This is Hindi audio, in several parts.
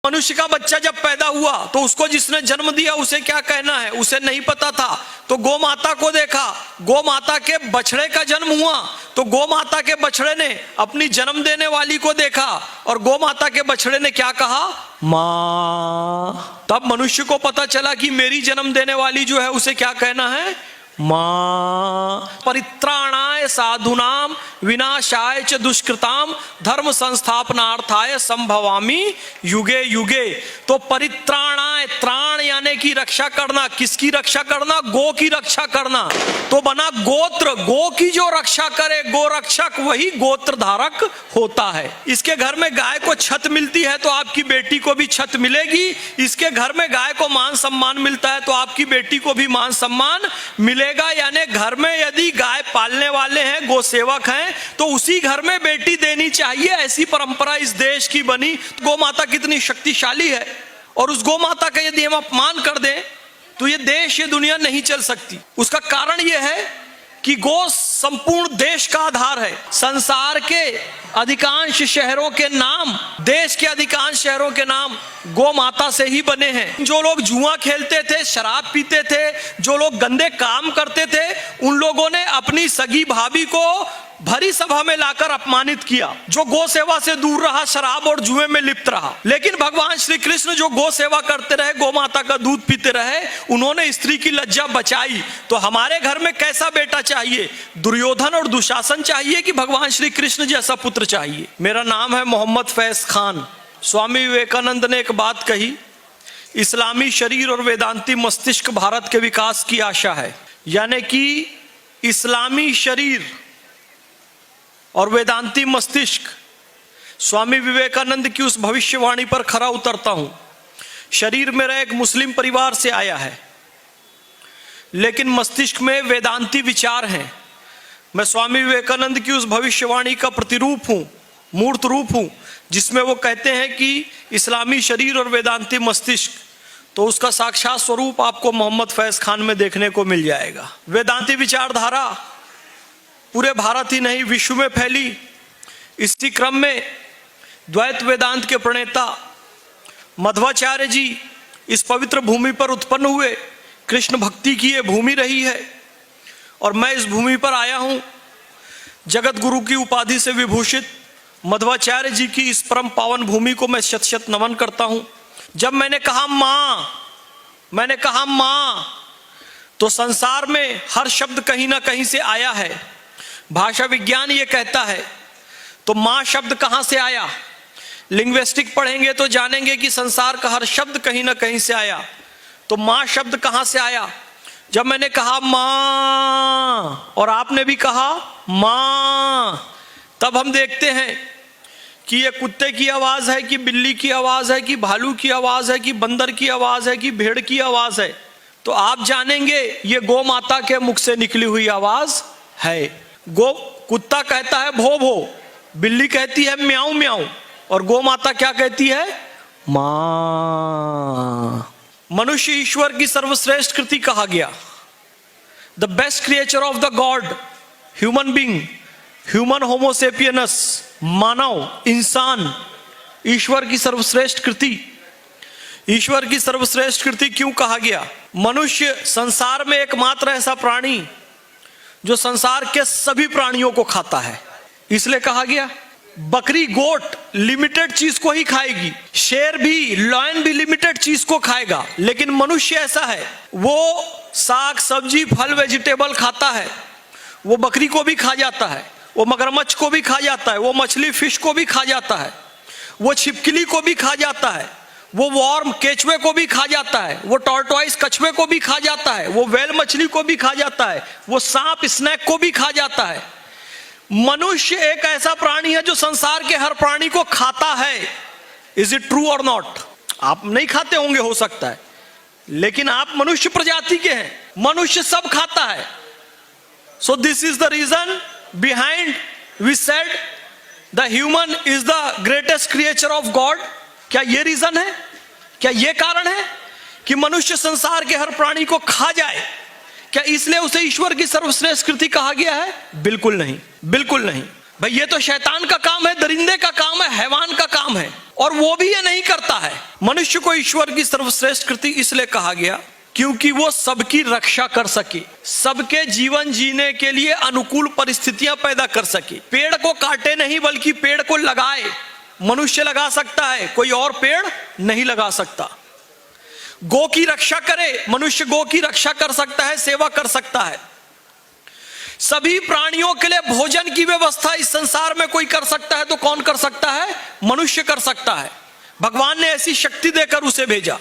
मनुष्य का बच्चा जब पैदा हुआ तो उसको जिसने जन्म दिया उसे क्या कहना है, उसे नहीं पता था। तो गौ माता को देखा, गौ माता के बछड़े का जन्म हुआ तो गौ माता के बछड़े ने अपनी जन्म देने वाली को देखा और गौ माता के बछड़े ने क्या कहा, माँ। तब मनुष्य को पता चला कि मेरी जन्म देने वाली जो है उसे क्या कहना है, माँ। परित्राणाय साधुनाम विनाशाय च दुष्कृताम धर्म संस्थापनार्थाय संभवामि युगे युगे। तो परित्राणाय, त्राण यानी कि रक्षा करना। किसकी रक्षा करना, गो की रक्षा करना। तो बना गोत्र, गो की जो रक्षा करे गो रक्षक वही गोत्र धारक होता है। इसके घर में गाय को छत मिलती है तो आपकी बेटी को भी छत मिलेगी। इसके घर में गाय को मान सम्मान मिलता है तो आपकी बेटी को भी मान सम्मान मिलेगा। यानी घर में यदि गाय पालने वाले हैं, गो सेवक हैं, तो उसी घर में बेटी देनी चाहिए। ऐसी परंपरा इस देश की बनी। गौ माता कितनी शक्तिशाली है और उस गौ माता का यदि हम अपमान कर दें तो ये देश, ये दुनिया नहीं चल सकती। उसका कारण यह है कि गौ संपूर्ण देश का आधार है। संसार के अधिकांश शहरों के नाम, देश के अधिकांश शहरों के नाम गौ माता से ही बने हैं। जो लोग जुआ खेलते थे, शराब पीते थे, जो लोग गंदे काम करते थे, उन लोगों ने अपनी सगी भाभी को भरी सभा में लाकर अपमानित किया। जो गौ सेवा से दूर रहा, शराब और जुए में लिप्त रहा। लेकिन भगवान श्री कृष्ण जो गौ सेवा करते रहे, गौ माता का दूध पीते रहे, उन्होंने स्त्री की लज्जा बचाई। तो हमारे घर में कैसा बेटा चाहिए, दुर्योधन और दुशासन चाहिए कि भगवान श्री कृष्ण जैसा पुत्र चाहिए। मेरा नाम है मोहम्मद फैज खान। स्वामी विवेकानंद ने एक बात कही, इस्लामी शरीर और वेदांती मस्तिष्क भारत के विकास की आशा है। यानी कि इस्लामी शरीर और वेदांती मस्तिष्क, स्वामी विवेकानंद की उस भविष्यवाणी पर खरा उतरता हूं। शरीर मेरा एक मुस्लिम परिवार से आया है, लेकिन मस्तिष्क में वेदांती विचार हैं। मैं स्वामी विवेकानंद की उस भविष्यवाणी का प्रतिरूप हूं, मूर्त रूप हूं, जिसमें वो कहते हैं कि इस्लामी शरीर और वेदांती मस्तिष्क। तो उसका साक्षात स्वरूप आपको मोहम्मद फैज खान में देखने को मिल जाएगा। वेदांती विचारधारा पूरे भारत ही नहीं विश्व में फैली। इसी क्रम में द्वैत वेदांत के प्रणेता मध्वाचार्य जी इस पवित्र भूमि पर उत्पन्न हुए। कृष्ण भक्ति की ये भूमि रही है और मैं इस भूमि पर आया हूं। जगत गुरु की उपाधि से विभूषित मध्वाचार्य जी की इस परम पावन भूमि को मैं शत शत नमन करता हूं। जब मैंने कहा मां, तो संसार में हर शब्द कहीं ना कहीं से आया है। भाषा विज्ञान ये कहता है। तो मां शब्द कहां से आया, लिंग्विस्टिक पढ़ेंगे तो जानेंगे कि संसार का हर शब्द कहीं ना कहीं से आया। तो मां शब्द कहां से आया, जब मैंने कहा मां और आपने भी कहा मां, तब हम देखते हैं कि ये कुत्ते की आवाज है कि बिल्ली की आवाज है कि भालू की आवाज है कि बंदर की आवाज है कि भेड़ की आवाज है। तो आप जानेंगे ये गौ माता के मुख से निकली हुई आवाज है। कुत्ता कहता है भो भो, बिल्ली कहती है म्याऊं म्याऊं, और गौ माता क्या कहती है, मां। मनुष्य ईश्वर की सर्वश्रेष्ठ कृति कहा गया। The best creature of the God, human being, human homo sapiens, मानव, इंसान, ईश्वर की सर्वश्रेष्ठ कृति। ईश्वर की सर्वश्रेष्ठ कृति क्यों कहा गया? मनुष्य संसार में एकमात्र ऐसा प्राणी जो संसार के सभी प्राणियों को खाता है, इसलिए कहा गया। बकरी, गोट लिमिटेड चीज को ही खाएगी, शेर भी, लॉयन भी लिमिटेड चीज को खाएगा, लेकिन मनुष्य ऐसा है, वो साग सब्जी फल वेजिटेबल खाता है। वो बकरी को भी खा जाता है, वो मगरमच्छ को भी खा जाता है, वो मछली फिश को भी खा जाता है, वो छिपकली को भी खा जाता है, वो वॉर्म केचुए को भी खा जाता है, वो टॉर्टोइस कछुए को भी खा जाता है, वो व्हेल मछली को भी खा जाता है, वो सांप स्नेक को भी खा जाता है। मनुष्य एक ऐसा प्राणी है जो संसार के हर प्राणी को खाता है। इज इट ट्रू और नॉट? आप नहीं खाते होंगे, हो सकता है, लेकिन आप मनुष्य प्रजाति के हैं, मनुष्य सब खाता है। So this is the reason behind we said the human is the greatest creature of God. क्या ये रीजन है, क्या ये कारण है कि मनुष्य संसार के हर प्राणी को खा जाए? क्या इसलिए उसे ईश्वर की सर्वश्रेष्ठ कृति कहा गया है? बिल्कुल नहीं, बिल्कुल नहीं। भाई ये तो शैतान का काम है, दरिंदे का काम है, हैवान का काम है। और वो भी ये नहीं करता है। मनुष्य को ईश्वर की सर्वश्रेष्ठ कृति इसलिए कहा गया क्योंकि वो सबकी रक्षा कर सके, सबके जीवन जीने के लिए अनुकूल परिस्थितियां पैदा कर सके। पेड़ को काटे नहीं बल्कि पेड़ को लगाए। मनुष्य लगा सकता है, कोई और पेड़ नहीं लगा सकता। गौ की रक्षा करे, मनुष्य गौ की रक्षा कर सकता है, सेवा कर सकता है। सभी प्राणियों के लिए भोजन की व्यवस्था इस संसार में कोई कर सकता है तो कौन कर सकता है? मनुष्य कर सकता है। भगवान ने ऐसी शक्ति देकर उसे भेजा।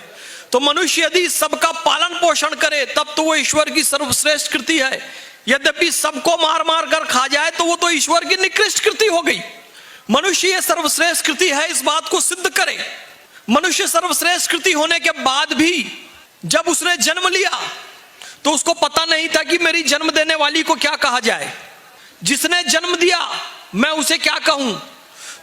तो मनुष्य यदि सबका पालन पोषण करे तब तो वो ईश्वर की सर्वश्रेष्ठ कृति है। यद्यपि सबको मार मार कर खा जाए तो वो तो ईश्वर की निकृष्ट कृति हो गई। मनुष्य ये सर्वश्रेष्ठ कृति है, इस बात को सिद्ध करे। मनुष्य सर्वश्रेष्ठ कृति होने के बाद भी जब उसने जन्म लिया तो उसको पता नहीं था कि मेरी जन्म देने वाली को क्या कहा जाए। जिसने जन्म दिया मैं उसे क्या कहूं?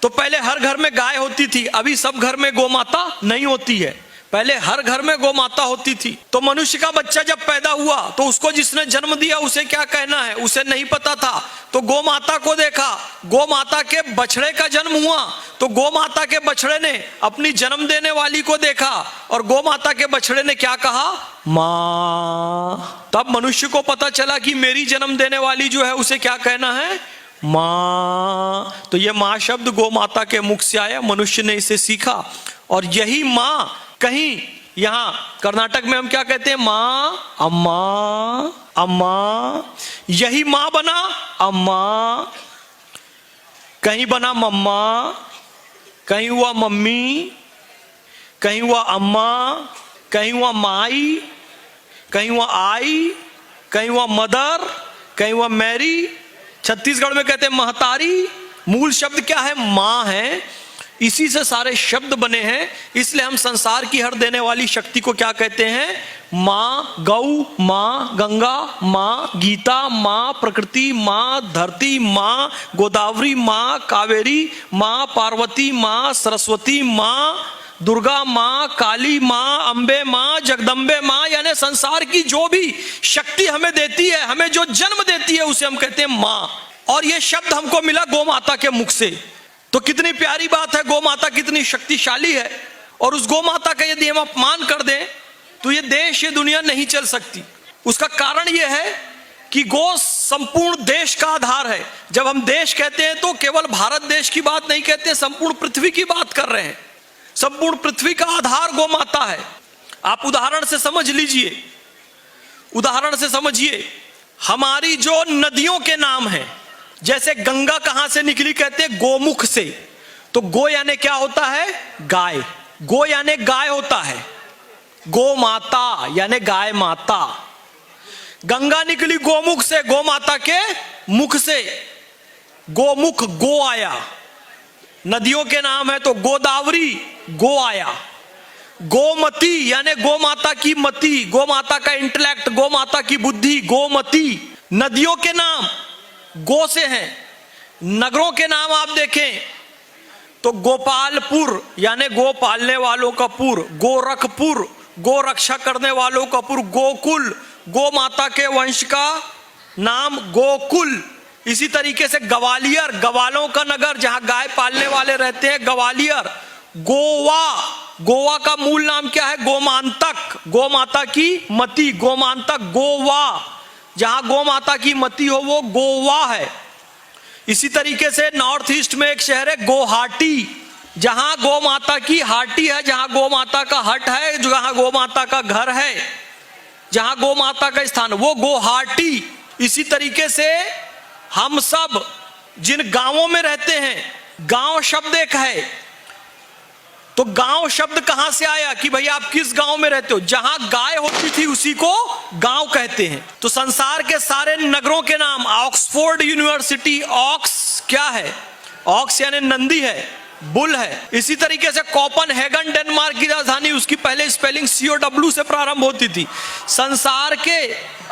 तो पहले हर घर में गाय होती थी, अभी सब घर में गौ माता नहीं होती है। पहले हर घर में गौ माता होती थी। तो मनुष्य का बच्चा जब पैदा हुआ तो उसको जिसने जन्म दिया उसे क्या कहना है उसे नहीं पता था। तो गौ माता को देखा, गौ माता के बछड़े का जन्म हुआ तो गौ माता के बछड़े ने अपनी जन्म देने वाली को देखा और गौ माता के बछड़े ने क्या कहा? माँ। तब मनुष्य को पता चला कि मेरी जन्म देने वाली जो है उसे क्या कहना है? माँ। तो ये माँ शब्द गौ माता के मुख से आया, मनुष्य ने इसे सीखा। और यही माँ कहीं यहां कर्नाटक में हम क्या कहते हैं? माँ, अम्मा, अम्मा। यही माँ बना अम्मा, कहीं बना मम्मा, कहीं हुआ मम्मी, कहीं हुआ अम्मा, कहीं हुआ माई, कहीं हुआ आई, कहीं हुआ मदर, कहीं हुआ मैरी। छत्तीसगढ़ में कहते हैं महतारी। मूल शब्द क्या है? माँ है। इसी से सारे शब्द बने हैं। इसलिए हम संसार की हर देने वाली शक्ति को क्या कहते हैं? माँ। गौ माँ, गंगा माँ, गीता माँ, प्रकृति माँ, धरती माँ, गोदावरी माँ, कावेरी माँ, पार्वती माँ, सरस्वती माँ, दुर्गा माँ, काली माँ, अम्बे माँ, जगदम्बे माँ। यानी संसार की जो भी शक्ति हमें देती है, हमें जो जन्म देती है, उसे हम कहते हैं माँ। और ये शब्द हमको मिला गौ माता के मुख से। तो कितनी प्यारी बात है, गौ माता कितनी शक्तिशाली है। और उस गौ माता का यदि हम अपमान कर दें तो ये देश, ये दुनिया नहीं चल सकती। उसका कारण ये है कि गौ संपूर्ण देश का आधार है। जब हम देश कहते हैं तो केवल भारत देश की बात नहीं कहते, संपूर्ण पृथ्वी की बात कर रहे हैं। संपूर्ण पृथ्वी का आधार गौ माता है। आप उदाहरण से समझ लीजिए, उदाहरण से समझिए, हमारी जो नदियों के नाम हैं, जैसे गंगा कहां से निकली? कहते हैं गोमुख से। तो गो यानी क्या होता है? गाय। गो यानी गाय होता है। गो माता यानी गाय माता। गंगा निकली गोमुख से, गो माता के मुख से। गोमुख गो आया। नदियों के नाम है तो गोदावरी गो आया। गोमती यानी गो माता की मति, गो माता का इंटेलेक्ट, गो माता की बुद्धि, गोमती। नदियों के नाम गो से हैं। नगरों के नाम आप देखें तो गोपालपुर यानी गो पालने वालों का पुर, गोरखपुर गो रक्षा करने वालों का पुर, गोकुल गो माता के वंश का नाम गोकुल। इसी तरीके से ग्वालियर ग्वालों का नगर, जहां गाय पालने वाले रहते हैं, ग्वालियर। गोवा, गोवा का मूल नाम क्या है? गोमांतक, गो माता की मति, गोमांतक। गोवा, जहां गो माता की मति हो वो गोवा है। इसी तरीके से नॉर्थ ईस्ट में एक शहर है गुवाहाटी, जहां गो माता की हाटी है, जहां गो माता का हट है, जहां गो माता का घर है, जहां गो माता का स्थान, वो गुवाहाटी। इसी तरीके से हम सब जिन गांवों में रहते हैं, गांव शब्द एक है। तो गांव शब्द कहां से आया कि भाई आप किस गांव में रहते हो? जहां गाय होती थी उसी को गांव कहते हैं। तो संसार के सारे नगरों के नाम, ऑक्सफोर्ड यूनिवर्सिटी, ऑक्स क्या है? ऑक्स यानी नंदी है, बुल है। इसी तरीके से कोपनहेगन डेनमार्क की राजधानी, उसकी पहले स्पेलिंग COW से प्रारंभ होती थी। संसार के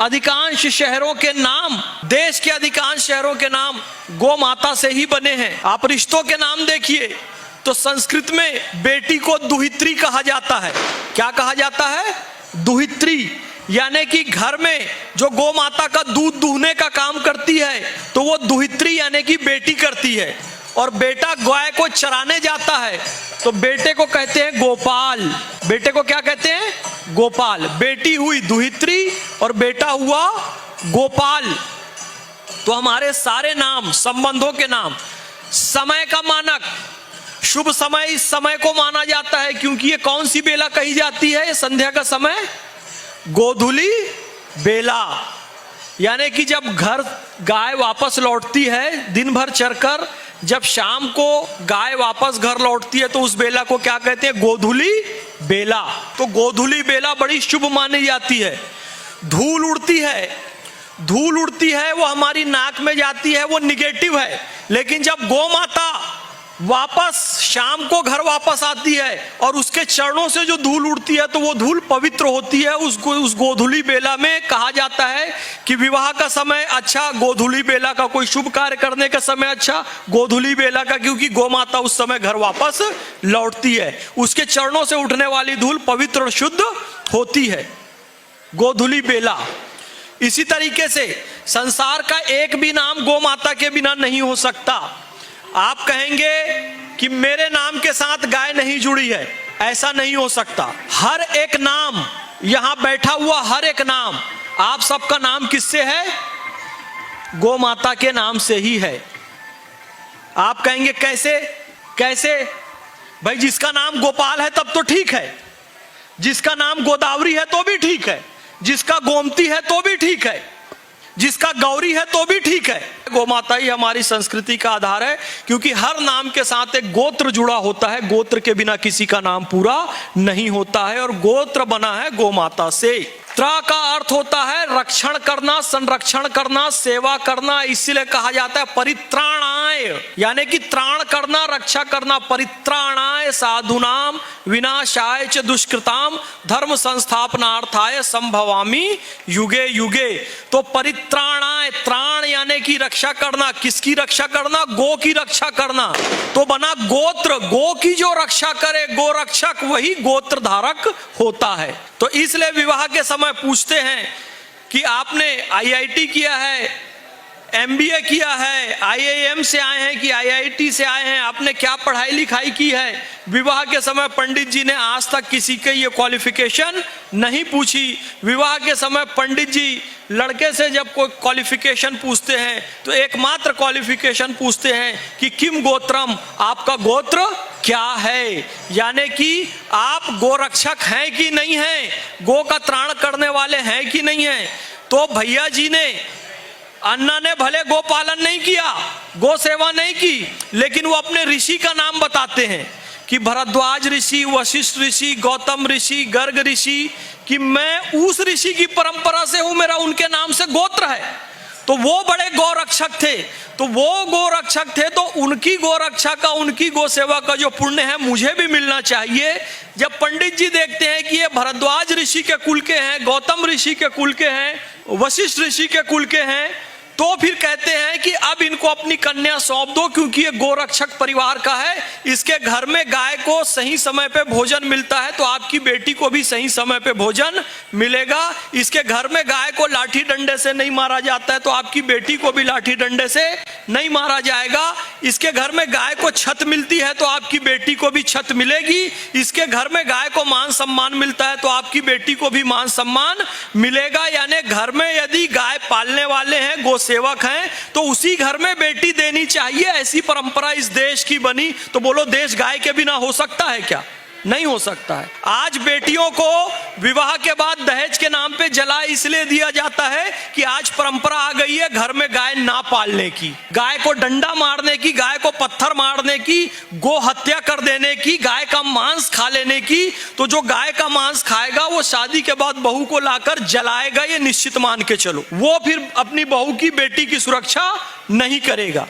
अधिकांश शहरों के नाम, देश के अधिकांश शहरों के नाम गो माता से ही बने हैं। आप रिश्तों के नाम देखिए तो संस्कृत में बेटी को दुहित्री कहा जाता है। क्या कहा जाता है? दुहित्री। यानी कि घर में जो गौ माता का दूध दूहने का काम करती है तो वो दुहित्री यानी कि बेटी करती है। और बेटा गाय को चराने जाता है तो बेटे को कहते हैं गोपाल। बेटे को क्या कहते हैं? गोपाल। बेटी हुई दुहित्री और बेटा हुआ गोपाल। तो हमारे सारे नाम संबंधों के नाम। समय का मानक, शुभ समय इस समय को माना जाता है क्योंकि ये कौन सी बेला कही जाती है? ये संध्या का समय, गोधूली बेला। यानी कि जब घर गाय वापस लौटती है दिन भर चरकर, जब शाम को गाय वापस घर लौटती है तो उस बेला को क्या कहते हैं? गोधूली बेला। तो गोधूली बेला बड़ी शुभ मानी जाती है। धूल उड़ती है, धूल उड़ती है वो हमारी नाक में जाती है, वो निगेटिव है। लेकिन जब गौ माता वापस शाम को घर वापस आती है और उसके चरणों से जो धूल उड़ती है तो वो धूल पवित्र होती है। उसको उस गोधूली बेला में कहा जाता है कि विवाह का समय अच्छा, गोधूली बेला का कोई शुभ कार्य करने का समय अच्छा, गोधूली बेला का, क्योंकि गौ माता उस समय घर वापस लौटती है, उसके चरणों से उठने वाली धूल पवित्र और शुद्ध होती है, गोधूली बेला। इसी तरीके से संसार का एक भी नाम गौ माता के बिना नहीं हो सकता। आप कहेंगे कि मेरे नाम के साथ गाय नहीं जुड़ी है, ऐसा नहीं हो सकता। हर एक नाम, यहां बैठा हुआ हर एक नाम, आप सबका नाम किससे है? गौ माता के नाम से ही है। आप कहेंगे कैसे? कैसे भाई, जिसका नाम गोपाल है तब तो ठीक है, जिसका नाम गोदावरी है तो भी ठीक है, जिसका गोमती है तो भी ठीक है, जिसका गौरी है तो भी ठीक है। गौ माता ही हमारी संस्कृति का आधार है क्योंकि हर नाम के साथ एक गोत्र जुड़ा होता है। गोत्र के बिना किसी का नाम पूरा नहीं होता है और गोत्र बना है गौ माता से। त्र का अर्थ होता है रक्षण करना, संरक्षण करना, सेवा करना। इसीलिए कहा जाता है परित्राणाय, यानी कि त्राण करना, रक्षा करना। परित्राणाय साधुनाम विनाशाय च दुष्कृताम धर्म संस्थापनार्थाय संभवामि युगे युगे। तो परित्राणाय, त्राण यानी कि रक्षा करना। किसकी रक्षा करना? गो की रक्षा करना। तो बना गोत्र, गो की जो रक्षा करे, गो रक्षक, वही गोत्र धारक होता है। तो इसलिए विवाह के समय पूछते हैं कि आपने आईआईटी किया है, एमबीए किया है, आईआईएम से आए हैं कि आईआईटी से आए हैं, आपने क्या पढ़ाई लिखाई की है? विवाह के समय पंडित जी ने आज तक किसी के ये क्वालिफिकेशन नहीं पूछी। विवाह के समय पंडित जी लड़के से जब कोई क्वालिफिकेशन पूछते हैं तो एकमात्र क्वालिफिकेशन पूछते हैं कि किम गोत्रम, आपका गोत्र क्या है, यानी कि आप गोरक्षक हैं कि नहीं हैं, गो का त्राण करने वाले हैं कि नहीं हैं। तो भैया जी ने, अन्ना ने भले गो पालन नहीं किया, गो सेवा नहीं की, लेकिन वो अपने ऋषि का नाम बताते हैं कि भरद्वाज ऋषि, वशिष्ठ ऋषि, गौतम ऋषि, गर्ग ऋषि, कि मैं उस ऋषि की परंपरा से हूं, मेरा उनके नाम से गोत्र है। तो वो बड़े गौरक्षक थे, तो वो गौरक्षक थे, तो उनकी गौरक्षा का, उनकी गौ सेवा का जो पुण्य है मुझे भी मिलना चाहिए। जब पंडित जी देखते हैं कि ये भरद्वाज ऋषि के कुल के हैं, गौतम ऋषि के कुल के हैं, वशिष्ठ ऋषि के कुल के हैं, तो फिर कहते हैं कि अब इनको अपनी कन्या सौंप दो क्योंकि ये गोरक्षक परिवार का है, इसके घर में गाय को सही समय पे भोजन मिलता है तो आपकी बेटी को भी सही समय पे भोजन मिलेगा। इसके घर में गाय को लाठी डंडे से नहीं मारा जाता है तो आपकी बेटी को भी लाठी डंडे से नहीं मारा जाएगा। इसके घर में गाय को छत मिलती है तो आपकी बेटी को भी छत मिलेगी। इसके घर में गाय को मान सम्मान मिलता है तो आपकी बेटी को भी मान सम्मान मिलेगा। यानी घर में यदि गाय पालने वाले हैं, गो सेवक हैं, तो उसी घर में बेटी देनी चाहिए। ऐसी परंपरा इस देश की बनी। तो बोलो देश गाय के बिना हो सकता है क्या? नहीं हो सकता है। आज बेटियों को विवाह के बाद दहेज के नाम पे जला इसलिए दिया जाता है कि आज परंपरा आ गई है घर में गाय ना पालने की, गाय को डंडा मारने की, गाय को पत्थर मारने की, गो हत्या कर देने की, गाय का मांस खा लेने की। तो जो गाय का मांस खाएगा वो शादी के बाद बहू को लाकर जलाएगा, ये निश्चित मान के चलो। वो फिर अपनी बहू की, बेटी की सुरक्षा नहीं करेगा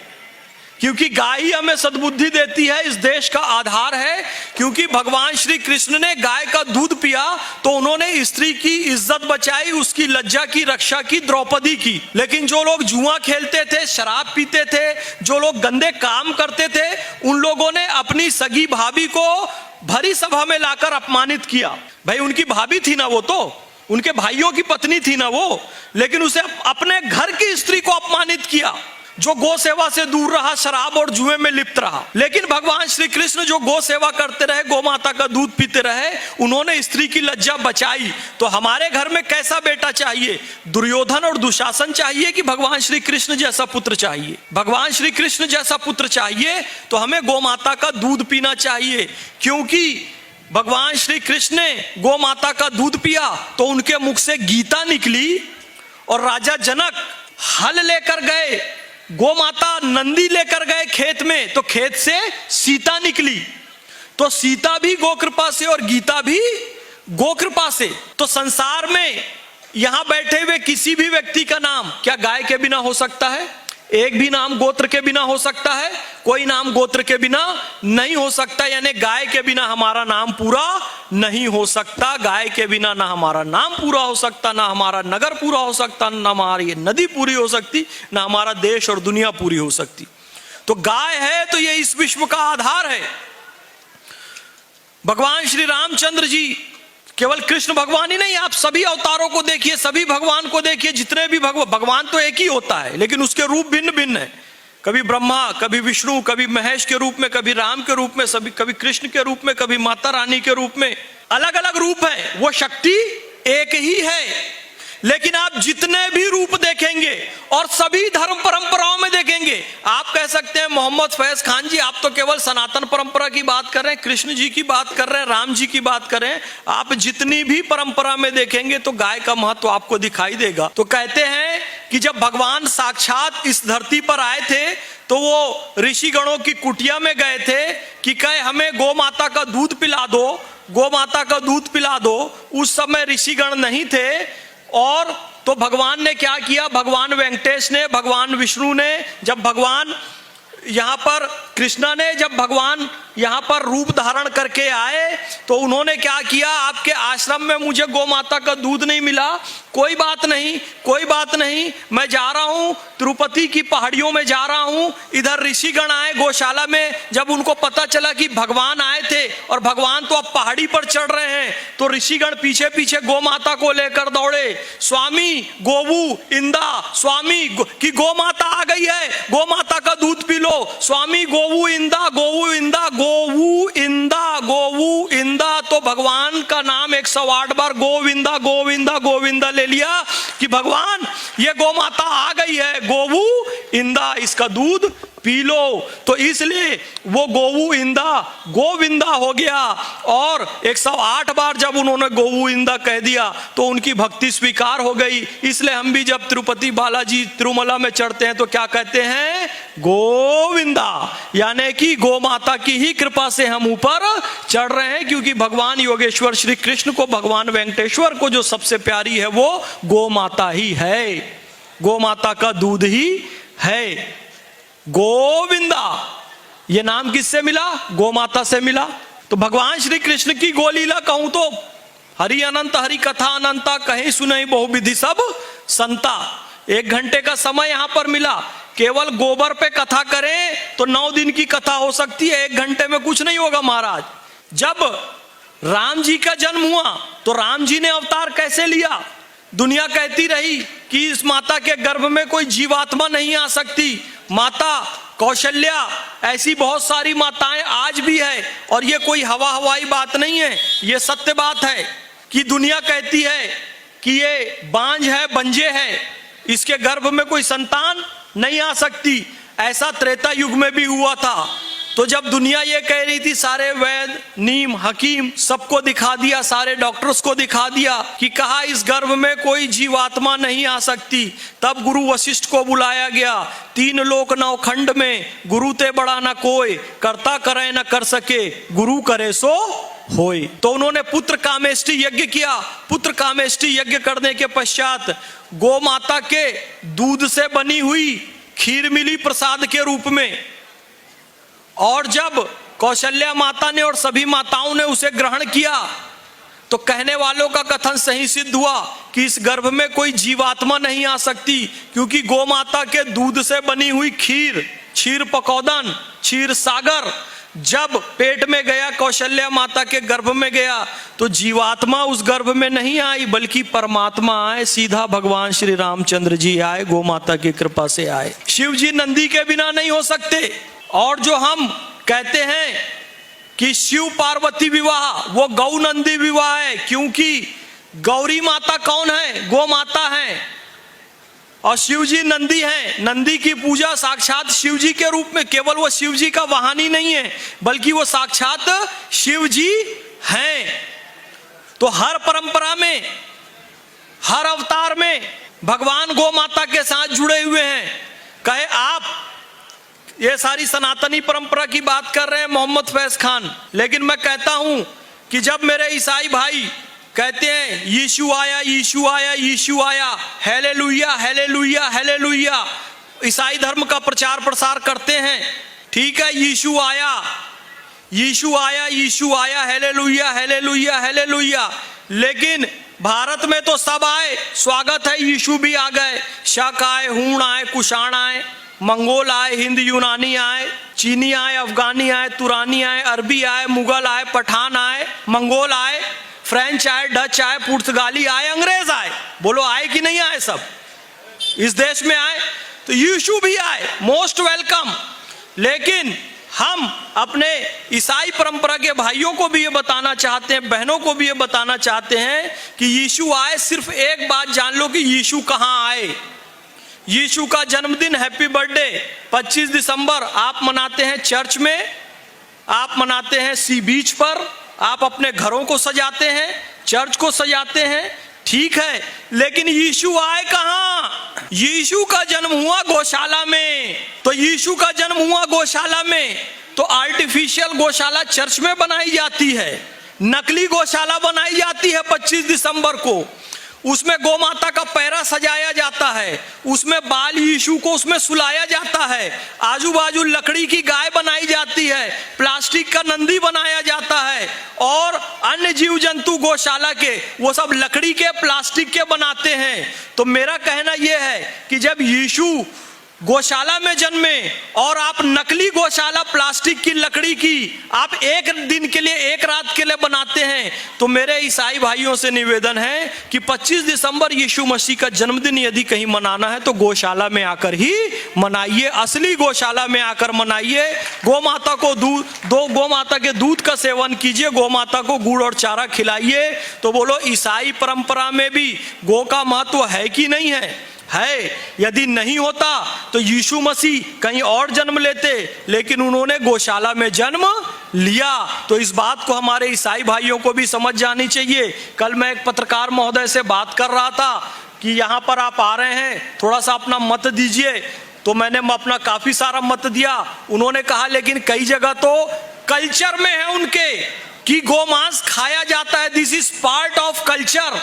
क्योंकि गाय ही हमें सद्बुद्धि देती है, इस देश का आधार है। क्योंकि भगवान श्री कृष्ण ने गाय का दूध पिया तो उन्होंने स्त्री की इज्जत बचाई, उसकी लज्जा की रक्षा की, द्रौपदी की। लेकिन जो लोग जुआ खेलते थे, शराब पीते थे, जो लोग गंदे काम करते थे, उन लोगों ने अपनी सगी भाभी को भरी सभा में लाकर अपमानित किया। भाई उनकी भाभी थी ना वो, तो उनके भाइयों की पत्नी थी ना वो, लेकिन उसे अपने घर की स्त्री को अपमानित किया। जो गो सेवा से दूर रहा, शराब और जुए में लिप्त रहा। लेकिन भगवान श्री कृष्ण जो गो सेवा करते रहे, गो माता का दूध पीते रहे, उन्होंने स्त्री की लज्जा बचाई। तो हमारे घर में कैसा बेटा चाहिए? दुर्योधन और दुशासन चाहिए कि भगवान श्री कृष्ण जैसा पुत्र चाहिए? भगवान श्री कृष्ण जैसा पुत्र चाहिए तो हमें गो माता का दूध पीना चाहिए। क्योंकि भगवान श्री कृष्ण ने गो माता का दूध पिया तो उनके मुख से गीता निकली, और राजा जनक हल लेकर गए, गो माता नंदी लेकर गए खेत में, तो खेत से सीता निकली। तो सीता भी गो कृपा से और गीता भी गो कृपा से। तो संसार में यहां बैठे हुए किसी भी व्यक्ति का नाम क्या गाय के बिना हो सकता है? एक भी नाम गोत्र के बिना हो सकता है? कोई नाम गोत्र के बिना नहीं हो सकता। यानी गाय के बिना हमारा नाम पूरा नहीं हो सकता। गाय के बिना ना हमारा नाम पूरा हो सकता, ना हमारा नगर पूरा हो सकता, ना हमारी नदी पूरी हो सकती, ना हमारा देश और दुनिया पूरी हो सकती। तो गाय है तो ये इस विश्व का आधार है। भगवान श्री रामचंद्र जी केवल कृष्ण भगवान ही नहीं, आप सभी अवतारों को देखिए, सभी भगवान को देखिए, जितने भी भगवान तो एक ही होता है, लेकिन उसके रूप भिन्न भिन्न है। कभी ब्रह्मा, कभी विष्णु, कभी महेश के रूप में, कभी राम के रूप में, कभी कृष्ण के रूप में, कभी माता रानी के रूप में, अलग अलग रूप है। वो शक्ति एक ही है। लेकिन आप जितने भी रूप देखेंगे और सभी धर्म परंपराओं में देखेंगे, आप कह सकते हैं मोहम्मद फैज खान जी आप तो केवल सनातन परंपरा की बात कर रहे हैं, कृष्ण जी की बात कर रहे हैं, राम जी की बात कर रहे हैं। आप जितनी भी परंपरा में देखेंगे तो गाय का महत्व आपको दिखाई देगा। तो कहते हैं कि जब भगवान साक्षात इस धरती पर आए थे तो वो ऋषि गणों की कुटिया में गए थे कि कहे हमें गो माता का दूध पिला दो, गो माता का दूध पिला दो। उस समय ऋषिगण नहीं थे, और तो भगवान ने क्या किया, भगवान वेंकटेश ने, भगवान विष्णु ने, जब भगवान यहाँ पर कृष्णा ने जब भगवान यहाँ पर रूप धारण करके आए तो उन्होंने क्या किया, आपके आश्रम में मुझे गौ माता का दूध नहीं मिला, कोई बात नहीं, कोई बात नहीं, मैं जा रहा हूँ तिरुपति की पहाड़ियों में जा रहा हूँ। इधर ऋषिगण आए गौशाला में, जब उनको पता चला कि भगवान आए थे और भगवान तो अब पहाड़ी पर चढ़ रहे हैं, तो ऋषिगण पीछे पीछे गौ माता को लेकर दौड़े। स्वामी गोवू इंदा, स्वामी की गौ माता आ गई है, गौ माता का दूध पी लो। स्वामी गोवू इंदा, गोवू इंदा, गोवू इंदा, गोवू इंदा। तो भगवान का नाम 108 बार गोविंदा गोविंदा गोविंदा ले लिया कि भगवान ये गौ माता आ गई है, गोवू इंदा, इसका दूध पी लो। तो इसलिए वो गोवू इंदा गोविंदा हो गया। और 108 बार जब उन्होंने गोवू इंदा कह दिया तो उनकी भक्ति स्वीकार हो गई। इसलिए हम भी जब तिरुपति बालाजी तिरुमला में चढ़ते हैं तो क्या कहते हैं, गोविंदा, यानी कि गो माता की ही कृपा से हम ऊपर चढ़ रहे हैं। क्योंकि भगवान योगेश्वर श्री कृष्ण को, भगवान वेंकटेश्वर को जो सबसे प्यारी है वो गो माता ही है, गो माता का दूध ही है। गोविंदा ये नाम किससे मिला, गो माता से मिला। तो भगवान श्री कृष्ण की गोलीला कहूं तो हरि अनंत हरि कथा अनंता, कहीं सुनई बहुविधि सब संता। 1 घंटे का समय यहां पर मिला, केवल गोबर पे कथा करें तो 9 दिन की कथा हो सकती है, 1 घंटे में कुछ नहीं होगा महाराज। जब राम जी का जन्म हुआ तो राम जी ने अवतार कैसे लिया, दुनिया कहती रही कि इस माता के गर्भ में कोई जीवात्मा नहीं आ सकती। माता कौशल्या, ऐसी बहुत सारी माताएं आज भी है, और ये कोई हवाई बात नहीं है, ये सत्य बात है कि दुनिया कहती है कि ये बांझ है, बंजे है, इसके गर्भ में कोई संतान नहीं आ सकती। ऐसा त्रेता युग में भी हुआ था। तो जब दुनिया ये कह रही थी, सारे वैद नीम हकीम सबको दिखा दिया, सारे डॉक्टर्स को दिखा दिया कि कहा इस गर्भ में कोई जीवात्मा नहीं आ सकती, तब गुरु वशिष्ठ को बुलाया गया। 3 लोक 9 खंड में गुरु ते बड़ा न कोई, करता करे न कर सके, गुरु करे सो होय। तो उन्होंने पुत्र कामेष्टि यज्ञ किया। पुत्र कामेष्टि यज्ञ करने के पश्चात गौ माता के दूध से बनी हुई खीर मिली प्रसाद के रूप में, और जब कौशल्या माता ने और सभी माताओं ने उसे ग्रहण किया तो कहने वालों का कथन सही सिद्ध हुआ कि इस गर्भ में कोई जीवात्मा नहीं आ सकती, क्योंकि गौ माता के दूध से बनी हुई खीर, क्षीर पकौदन, क्षीर सागर, जब पेट में गया, कौशल्या माता के गर्भ में गया, तो जीवात्मा उस गर्भ में नहीं आई, बल्कि परमात्मा आए, सीधा भगवान श्री रामचंद्र जी आए, गौ माता की कृपा से आए। शिव जी नंदी के बिना नहीं हो सकते। और जो हम कहते हैं कि शिव पार्वती विवाह, वो गौ नंदी विवाह है, क्योंकि गौरी माता कौन है? गौ माता है, और शिव जी नंदी हैं। नंदी की पूजा साक्षात शिव जी के रूप में, केवल वो शिव जी का वाहन ही नहीं है, बल्कि वो साक्षात शिव जी हैं। तो हर परंपरा में, हर अवतार में भगवान गौ माता के साथ जुड़े हुए हैं। कहे आप ये सारी सनातनी परंपरा की बात कर रहे हैं मोहम्मद फैज खान, लेकिन मैं कहता हूं कि जब मेरे ईसाई भाई कहते हैं यीशु आया, यीशु आया, यीशु आया, हालेलुया, हालेलुया, हालेलुया, ईसाई धर्म का प्रचार प्रसार करते हैं, ठीक है, यीशु आया, यीशु आया, यीशु आया, हालेलुया, हालेलुया, हालेलुया, लेकिन भारत में तो सब आए, स्वागत है, यीशु भी आ गए, शक आए, हूण आए, कुषाण आए, मंगोल आए, हिंद यूनानी आए, चीनी आए, अफगानी आए, तुरानी आए, अरबी आए, मुगल आए, पठान आए, मंगोल आए, फ्रेंच आए, डच आए, पुर्तगाली आए, अंग्रेज आए। बोलो आए कि नहीं आए? सब इस देश में आए, तो यीशु भी आए, मोस्ट वेलकम। लेकिन हम अपने ईसाई परंपरा के भाइयों को भी ये बताना चाहते हैं, बहनों को भी ये बताना चाहते हैं कि यीशु आए। सिर्फ एक बात जान लो कि यीशु कहाँ आए। यीशु का जन्मदिन, हैप्पी बर्थडे 25 दिसंबर आप मनाते हैं चर्च में, आप मनाते हैं सी बीच पर, आप अपने घरों को सजाते हैं, चर्च को सजाते हैं, ठीक है, लेकिन यीशु आए कहां? यीशु का जन्म हुआ गौशाला में। तो यीशु का जन्म हुआ गौशाला में, तो आर्टिफिशियल गौशाला चर्च में बनाई जाती है, नकली गौशाला बनाई जाती है 25 दिसंबर को। उसमें गौ माता का पैरा सजाया जाता है, उसमें बाल यीशु को उसमें सुलाया जाता है, आजू बाजू लकड़ी की गाय बनाई जाती है, प्लास्टिक का नंदी बनाया जाता है, और अन्य जीव जंतु गौशाला के वो सब लकड़ी के, प्लास्टिक के बनाते हैं। तो मेरा कहना यह है कि जब यीशु गौशाला में जन्मे और आप नकली गौशाला प्लास्टिक की, लकड़ी की आप एक दिन के लिए, एक रात के लिए बनाते हैं, तो मेरे ईसाई भाइयों से निवेदन है कि 25 दिसंबर यीशु मसीह का जन्मदिन यदि कहीं मनाना है तो गौशाला में आकर ही मनाइए, असली गौशाला में आकर मनाइए। गौ माता को गौ माता के दूध का सेवन कीजिए, गौ माता को गुड़ और चारा खिलाइए। तो बोलो ईसाई परंपरा में भी गौ का महत्व है कि नहीं है? है। यदि नहीं होता तो यीशु मसीह कहीं और जन्म लेते, लेकिन उन्होंने गौशाला में जन्म लिया। तो इस बात को हमारे ईसाई भाइयों को भी समझ जानी चाहिए। कल मैं एक पत्रकार महोदय से बात कर रहा था कि यहाँ पर आप आ रहे हैं, थोड़ा सा अपना मत दीजिए, तो मैंने अपना काफी सारा मत दिया। उन्होंने कहा लेकिन कई जगह तो कल्चर में है उनके कि गोमांस खाया जाता है, this is part of culture,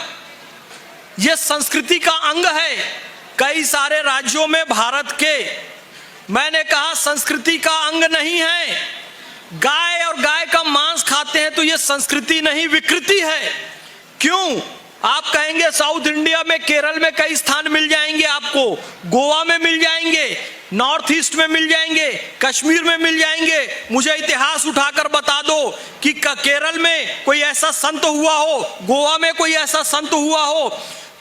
ये संस्कृति का अंग है। कई सारे राज्यों में भारत के, मैंने कहा संस्कृति का अंग नहीं है। गाय और गाय का मांस खाते हैं तो ये संस्कृति नहीं, विकृति है। क्यों? आप कहेंगे साउथ इंडिया में, केरल में कई स्थान मिल जाएंगे आपको, गोवा में मिल जाएंगे, नॉर्थ ईस्ट में मिल जाएंगे, कश्मीर में मिल जाएंगे। मुझे इतिहास उठाकर बता दो कि केरल में कोई ऐसा संत हुआ हो, गोवा में कोई ऐसा संत हुआ हो,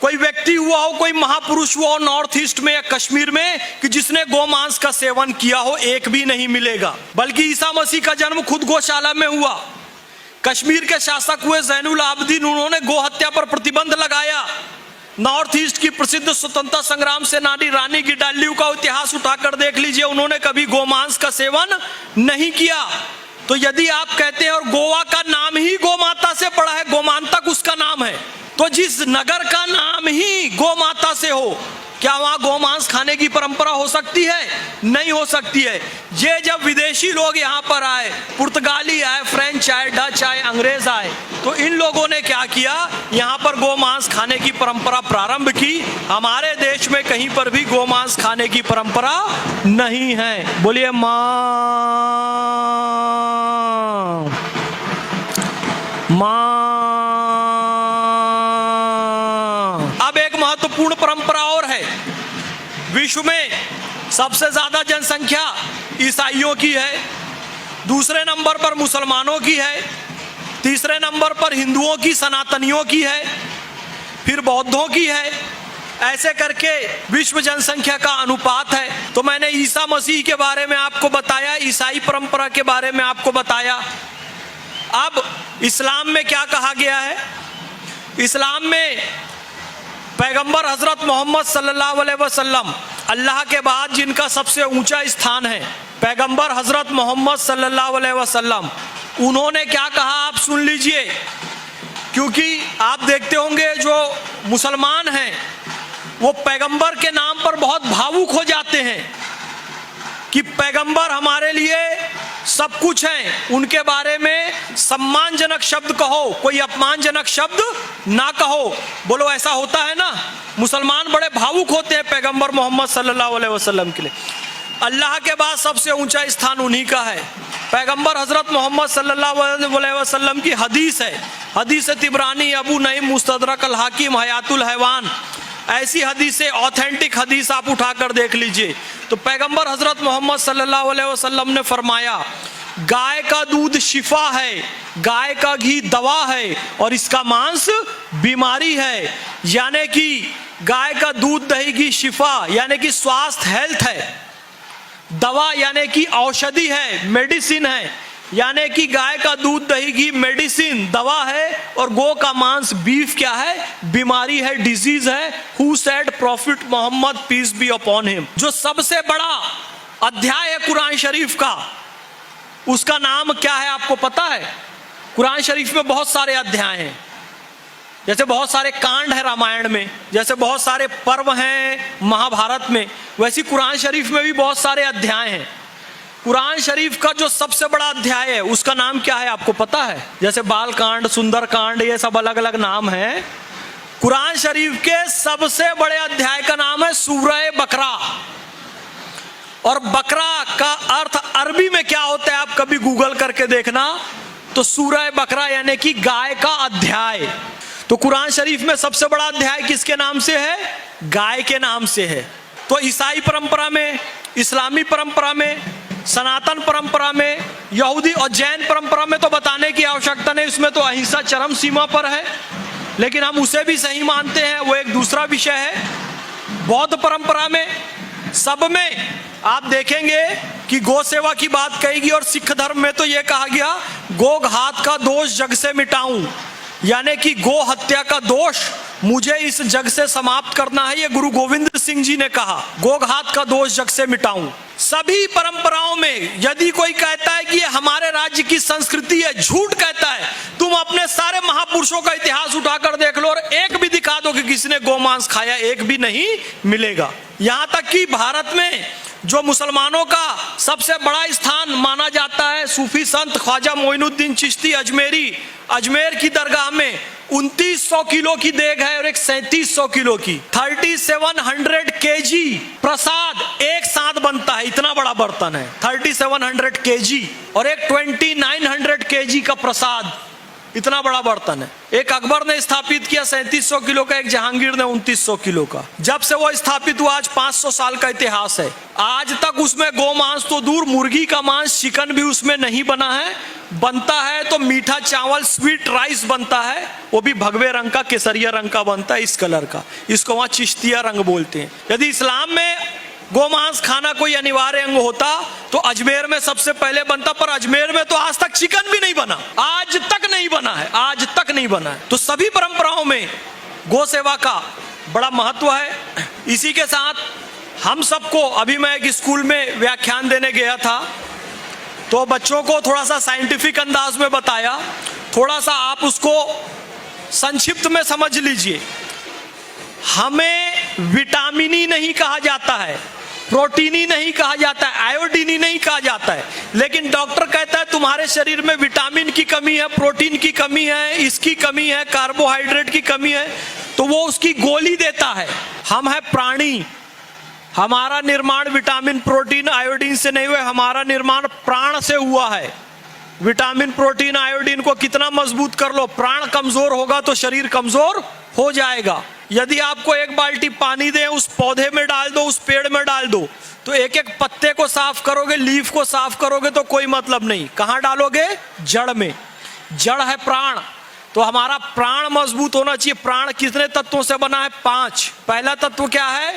कोई व्यक्ति हुआ हो, कोई महापुरुष हुआ हो नॉर्थ ईस्ट में या कश्मीर में कि जिसने गोमांस का सेवन किया हो, एक भी नहीं मिलेगा। बल्कि ईसा मसीह का जन्म खुद गौशाला में हुआ। कश्मीर के शासक हुए ज़ैनुल आबदीन, उन्होंने गो हत्या पर प्रतिबंध लगाया। नॉर्थ ईस्ट की प्रसिद्ध स्वतंत्रता संग्राम सेनानी रानी गिडाल्यू का इतिहास उठाकर देख लीजिए, उन्होंने कभी गोमांस का सेवन नहीं किया। तो यदि आप कहते हैं, और गोवा का नाम ही गौ माता से पड़ा है, गोमांतक उसका नाम है, तो जिस नगर का नाम ही गौ माता से हो, क्या वहां गोमांस खाने की परंपरा हो सकती है? नहीं हो सकती है। ये जब विदेशी लोग यहाँ पर आए, पुर्तगाली आए, फ्रेंच आए, डच आए, अंग्रेज आए, तो इन लोगों ने क्या किया, यहाँ पर गोमांस खाने की परंपरा प्रारंभ की। हमारे देश में कहीं पर भी गोमांस खाने की परंपरा नहीं है। बोलिए मां। अब एक महत्वपूर्ण परंपरा और है। विश्व में सबसे ज्यादा जनसंख्या ईसाइयों की है, दूसरे नंबर पर मुसलमानों की है, तीसरे नंबर पर हिंदुओं की, सनातनियों की है, फिर बौद्धों की है। ऐसे करके विश्व जनसंख्या का अनुपात है। तो मैंने ईसा मसीह के बारे में आपको बताया, ईसाई परंपरा के बारे में आपको बताया। अब इस्लाम में क्या कहा गया है? इस्लाम में पैगंबर हजरत मोहम्मद सल्लल्लाहु अलैहि वसल्लम, अल्लाह के बाद जिनका सबसे ऊंचा स्थान है, पैगंबर हजरत मोहम्मद सल्लल्लाहु अलैहि वसल्लम, उन्होंने क्या कहा आप सुन लीजिए। क्योंकि आप देखते होंगे जो मुसलमान हैं वो पैगंबर के नाम पर बहुत भावुक हो जाते हैं कि पैगंबर हमारे लिए सब कुछ हैं, उनके बारे में सम्मानजनक शब्द कहो, कोई अपमानजनक शब्द ना कहो। बोलो ऐसा होता है ना, मुसलमान बड़े भावुक होते हैं पैगंबर मोहम्मद सल्लल्लाहु अलैहि वसल्लम के लिए। अल्लाह के बाद सबसे ऊंचा स्थान उन्हीं का है। पैगंबर हजरत मोहम्मद सल्लल्लाहु अलैहि वसल्लम की हदीस है, हदीस तिबरानी, अबू नईम, मुस्तदरक अल हाकिम, हयातुल हैवान, ऐसी हदीसें, ऑथेंटिक हदीस आप उठाकर देख लीजिए। तो पैगंबर हजरत मोहम्मद सल्लल्लाहु अलैहि वसल्लम ने फरमाया, गाय का दूध शिफा है, गाय का घी दवा है और इसका मांस बीमारी है। यानी कि गाय का दूध दही घी शिफा यानी कि स्वास्थ्य, हेल्थ है, दवा यानी कि औषधि है, मेडिसिन है। यानी कि गाय का दूध दही घी मेडिसिन, दवा है, और गो का मांस बीफ क्या है? बीमारी है, डिजीज है। Who said? Prophet Muhammad peace be upon him. जो सबसे बड़ा अध्याय है कुरान शरीफ का, उसका नाम क्या है आपको पता है? कुरान शरीफ में बहुत सारे अध्याय हैं, जैसे बहुत सारे कांड है रामायण में, जैसे बहुत सारे पर्व हैं महाभारत में, वैसी कुरान शरीफ में भी बहुत सारे अध्याय हैं। कुरान शरीफ का जो सबसे बड़ा अध्याय है उसका नाम क्या है आपको पता है? जैसे बाल कांड, सुंदर कांड, ये सब अलग अलग नाम हैं। कुरान शरीफ के सबसे बड़े अध्याय का नाम है सूरह बकरा। और बकरा का अर्थ अरबी में क्या होता है आप कभी गूगल करके देखना, तो सूरह बकरा यानी कि गाय का अध्याय। तो कुरान शरीफ में सबसे बड़ा अध्याय किसके नाम से है? गाय के नाम से है। तो ईसाई परंपरा में, इस्लामी परंपरा में, सनातन परंपरा में, यहूदी और जैन परंपरा में तो बताने की आवश्यकता नहीं, उसमें तो अहिंसा चरम सीमा पर है, लेकिन हम उसे भी सही मानते हैं, वो एक दूसरा विषय है। बौद्ध परंपरा में, सब में आप देखेंगे कि गौ सेवा की बात कही, और सिख धर्म में तो यह कहा गया गो घात का दोष जग से मिटाऊं, यानी कि गो हत्या का दोष मुझे इस जग से समाप्त करना है। ये गुरु गोविंद सिंह जी ने कहा, गोघात का दोष जग से मिटाऊं। सभी परंपराओं में यदि कोई कहता है कि ये हमारे राज्य की संस्कृति है, झूठ कहता है। तुम अपने सारे महापुरुषों का इतिहास उठाकर देख लो और एक भी दिखा दो कि किसी ने गोमांस खाया, एक भी नहीं मिलेगा। यहां तक कि भारत में जो मुसलमानों का सबसे बड़ा स्थान माना जाता है, सूफी संत ख्वाजा मोइनुद्दीन चिश्ती अजमेरी, अजमेर की दरगाह में 2900 किलो की देग है और एक 3700 किलो की 3700 केजी प्रसाद एक साथ बनता है। इतना बड़ा बर्तन है, 3700 केजी, और एक 2900 केजी का प्रसाद, इतना बड़ा बर्तन है। एक अकबर ने स्थापित किया 3700 किलो का, एक जहांगीर ने 2900 किलो का। जब से वो स्थापित हुआ आज 500 साल का इतिहास है। आज तक उसमें गोमांस तो दूर, मुर्गी का मांस, चिकन भी उसमें नहीं बना है। बनता है तो मीठा चावल, स्वीट राइस बनता है, वो भी भगवे रंग का, केसरिया रंग का बनता है, इस कलर का। इसको वहां चिश्तिया रंग बोलते हैं। यदि इस्लाम में गोमांस खाना कोई अनिवार्य अंग होता तो अजमेर में सबसे पहले बनता, पर अजमेर में तो आज तक चिकन भी नहीं बना, आज तक नहीं बना है, आज तक नहीं बना है। तो सभी परंपराओं में गौ सेवा का बड़ा महत्व है। इसी के साथ हम सबको, अभी मैं एक स्कूल में व्याख्यान देने गया था तो बच्चों को थोड़ा सा साइंटिफिक अंदाज में बताया, थोड़ा सा आप उसको संक्षिप्त में समझ लीजिए। हमें विटामिन ही नहीं कहा जाता है, प्रोटीन ही नहीं कहा जाता है, आयोडीन ही नहीं कहा जाता है, लेकिन डॉक्टर कहता है तुम्हारे शरीर में विटामिन की कमी है, प्रोटीन की कमी है, इसकी कमी है, कार्बोहाइड्रेट की कमी है, तो वो उसकी गोली देता है। हम है प्राणी, हमारा निर्माण विटामिन, प्रोटीन, आयोडीन से नहीं हुआ, हमारा निर्माण प्राण से हुआ है। विटामिन, प्रोटीन, आयोडीन को कितना मजबूत कर लो, प्राण कमजोर होगा तो शरीर कमजोर हो जाएगा। यदि आपको एक बाल्टी पानी दें, उस पौधे में डाल दो, उस पेड़ में डाल दो, तो एक एक पत्ते को साफ करोगे, लीफ को साफ करोगे तो कोई मतलब नहीं। कहां डालोगे? जड़ में। जड़ है प्राण। तो हमारा प्राण मजबूत होना चाहिए। प्राण कितने तत्वों से बना है? 5। पहला तत्व क्या है?